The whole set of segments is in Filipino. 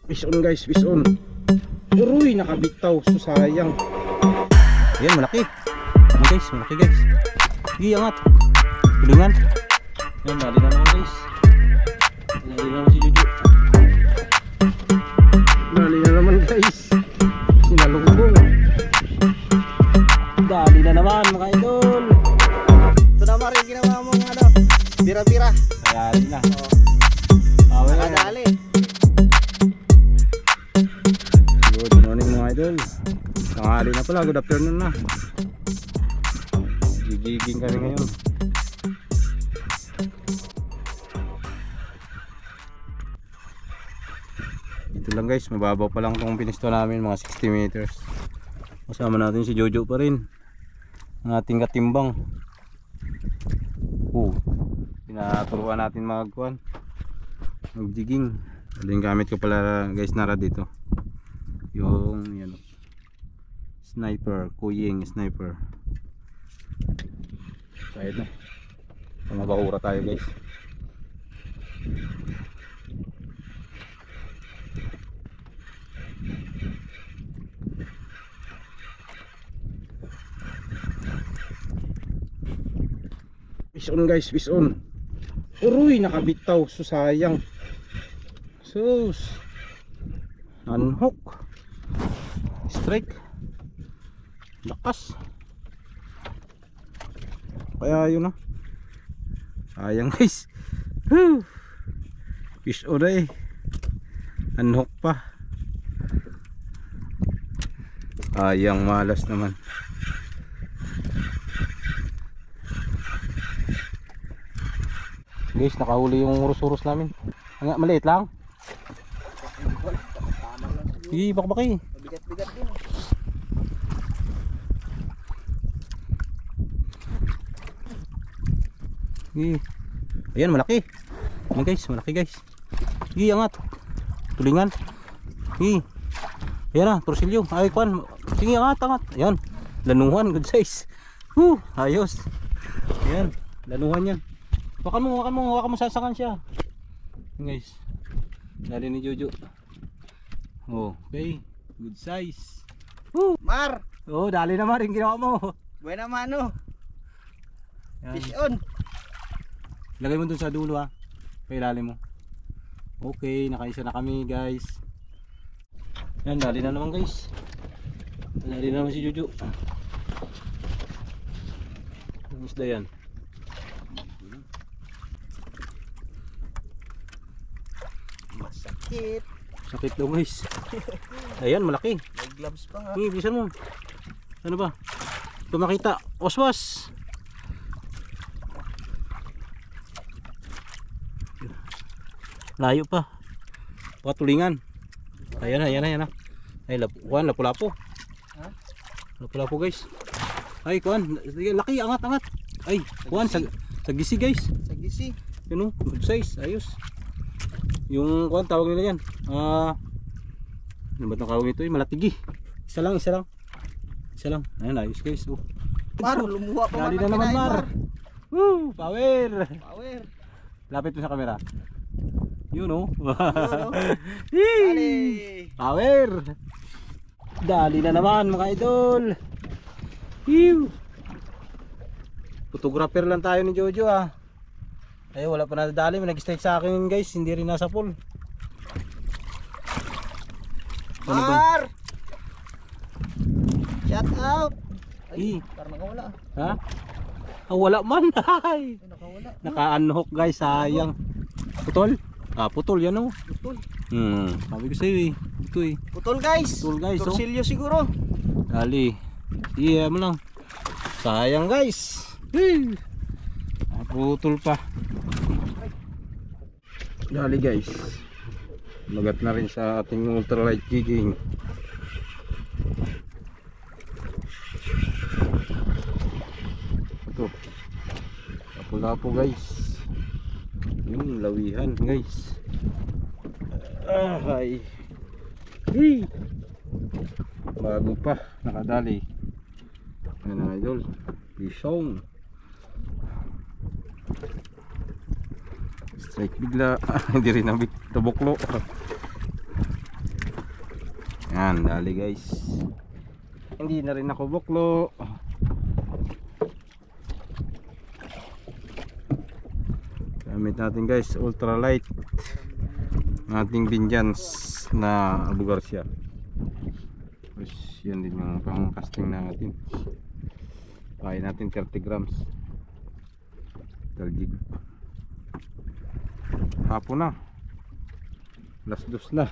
Fish on guys, fish on. Uruy, nakabitaw. So sayang. Ayan, malaki. Ayan guys, malaki guys. Sige, angat. Tulingan. Ayan, dali na naman guys. Dali na naman si Jojo. Dali na naman guys. Sinalungbong. Dali na naman mga idol. Ito naman rin ginawa mo ng ano, bira-bira. Dali na. Nakadali. Good morning mga idol. Tanghali na pala, good afternoon na. Gigiging kami ngayon. Dito lang guys, mababaw pa lang itong pinisto namin, mga 60 meters. Kasama natin si Jojo pa rin, ang ating katimbang. Pinaturuan natin magkuhan, mag-jigging. Yung gamit ko pala guys nara dito, yung yan, sniper, kuying sniper. Sayad na, mabahura tayo guys. Fish on guys, fish on. Uruy, nakabitaw. So sayang. Sus, unhook, strike, lakas. Kaya yun na, sayang guys. Fish on eh, unhook pa. Sayang, malas naman. Guys, nakahuli yung urus-urus namin. Maliit lang. Sige, bakbaki. Bigat-bigat din. Sige. Ayan, malaki. Ayan guys, malaki guys. Sige, angat. Tulingan. Sige. Ayan na, torsilyo. Ay, kwan. Sige, angat, angat. Ayan, lanuhan, good size. Ayos. Ayan, lanuhan yan. Wakan mo, sasakan siya. Ayan guys, dali ni Jojo. Okay, good size. Mar! Dali naman rin ginawa mo. Buena mano. Yan. Fish on. Lagay mo dun sa dulo ha, pailalim mo. Okay, nakaisa na kami guys. Yan, dali na naman guys. Dali na naman si Jojo. Ang isda yan. Masakit. Sakit daw guys. Ayan, malaki. May gloves pa nga. Bilisan mo. Ano ba? Ito makita. Waswas. Layo pa. Patulingan. Ayan na. Ay, lapu-lapu. Ha? Lapu-lapu guys. Ay, kuan. Laki, angat. Ay, kuan. Sagisi guys. Sagisi. Yun o, good size. Ayos. Yung kuan, tawag nila yan. Ano ba itong kawag nito? Malatigi. Isa lang. Ayan, ayos guys. Mar, lumuha pa. Dali na naman Mar. Power. Lapit mo sa camera. Yun o. Dali. Power. Dali na naman mga idol. Photographer lang tayo ni Jojo ah. Ay, wala pa nadadali. May nag-strike sa akin guys. Hindi rin nasa pool. Mar! Shout out! Ay, parang nakawala. ha? Wala man. Ay, nakawala. Naka-unhook guys. Sayang. Putol? Putol yan o. Putol. Sabi ko sa'yo eh. Ito eh. Putol guys. Putol guys. Torsilyo siguro. Dali. Iya mo lang. Sayang guys. Putol pa. Dali guys. Magat na rin sa ating ultralight jigging. Ito. Lapu-lapu guys. Yung lawihan guys. Ay. Bago pa. Nakadali. Ayan na idol. Isong. Strike bigla. Hindi rin nabik tabuklo. Yan, dali guys. Hindi na rin ako buklo. Gamit natin guys, ultralight. Ating Binjans na Abu Garcia. Tapos yan din yung pang casting natin. Pahay natin 30 grams. Taljig. Hapon na. Last dos na.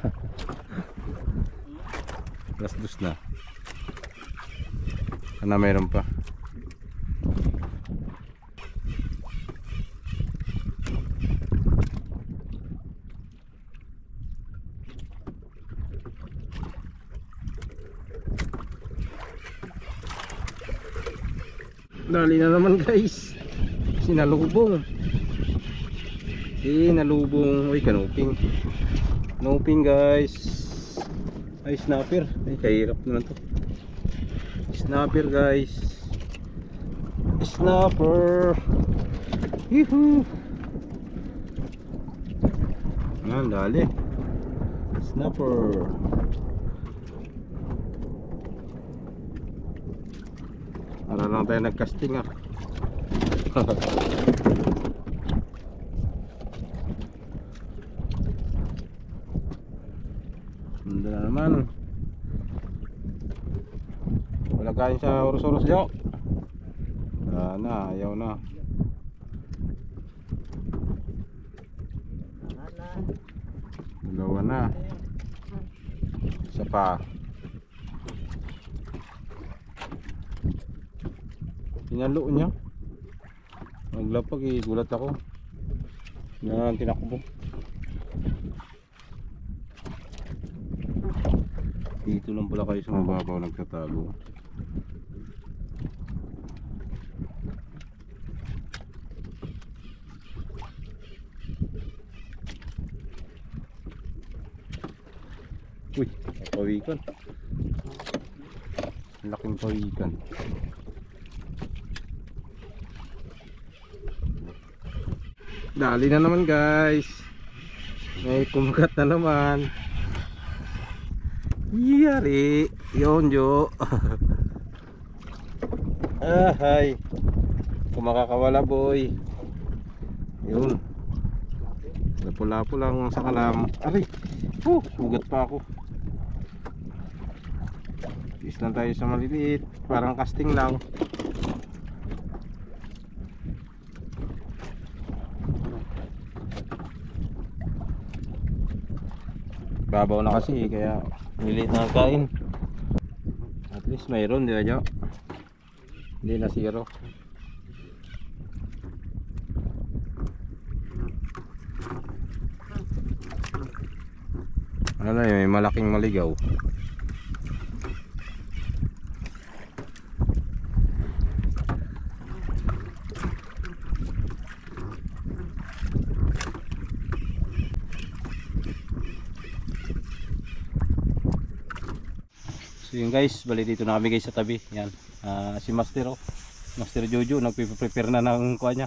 Last dos na. Sana mayroon pa. Dali na naman guys. Sinalubong. Sinalubong. Uy, kanuping. Kanuping guys. Ay, snapper. Ay, kahirap naman to. Snapper guys. Snapper. Yuhu. Yan, dali. Snapper. Para lang tayo nag-casting ah. Hindi na naman. Wala kain sa oros-oros Jo. Na, ayaw na. Dalawa na. Isa pa. Pinalo niya. Naglapag gulat ako. Yan ang tinakbo. Dito lang pala kayo sa mababaw nagtatago. Uy, pawikan. Laking pawikan. Dali na naman guys. May kumagat na naman. Yari. Yun Jo. Hay. Kumakakawala boy. Yun. Lapo-lapo lang sa kalam. Aray. Sugat pa ako. Is lang tayo sa maliliit. Parang casting lang. Babaw na kasi kaya nilit na kain. At least mayroon, di ba Jo? Hindi na zero. Ano na yun, may malaking maligaw. So yun guys, bali dito na kami guys sa tabi. Yan, si Master Master Jojo nagpe-prepare na ng kuha niya,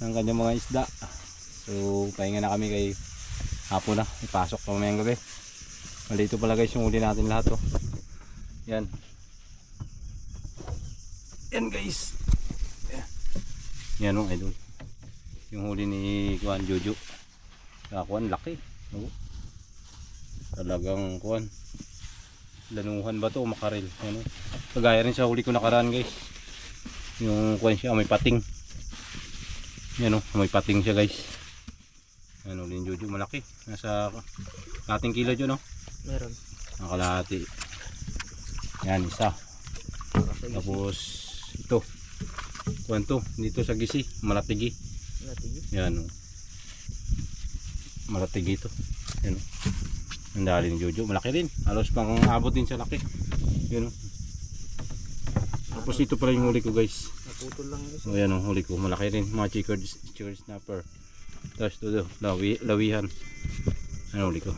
ng kanyang mga isda. So pahinga na kami kay hapon na, ipasok pa mamayang gabi. Bali ito pala guys yung huli natin lahat oh. Yan. Yan guys. Yan oh idol. Yung huli ni Kuan Jojo. Kuan laki. Oh. Talagang kuan. Lanuhan ba to o makarel? Ano? Kagaya rin sa huli ko nakaraan guys. Yung kuwan siya may pating. Yan o, may pating siya guys. Ano din Jojo malaki. Nasa kalahating kilo dyan no? Meron. Nakalahati. Yan isa. Tapos ito. Kuwan to. Dito sa gisi. Malatigi. Yan o. Malatigi ito. Yan o. Ang dali ni Jojo, malaki rin. Halos pang abot din sa laki. Yun o. Tapos ito pala yung huli ko guys. Naputol lang guys. O yan o, huli ko. Malaki rin. Mga checkered snapper. Tapos ito lawihan. Ano huli ko?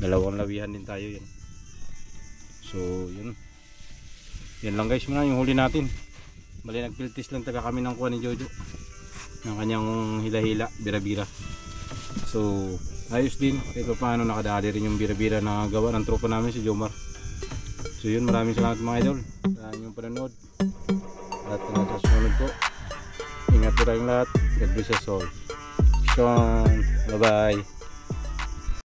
Dalawang lawihan din tayo yan. So yun. Yan lang guys muna yung huli natin. Bali nagpiltis lang taga kami ng kuha ni Jojo. Ng kanyang hila-hila, bira-bira. So ayos din kahit pa paano nakadali rin yung bira-bira na gawa ng tropa namin si Jomar. So yun, maraming salamat mga idol sa inyong panonood at hanggang sa sumunod po. Ingat po tayong lahat. God bless us all. Sean, bye bye.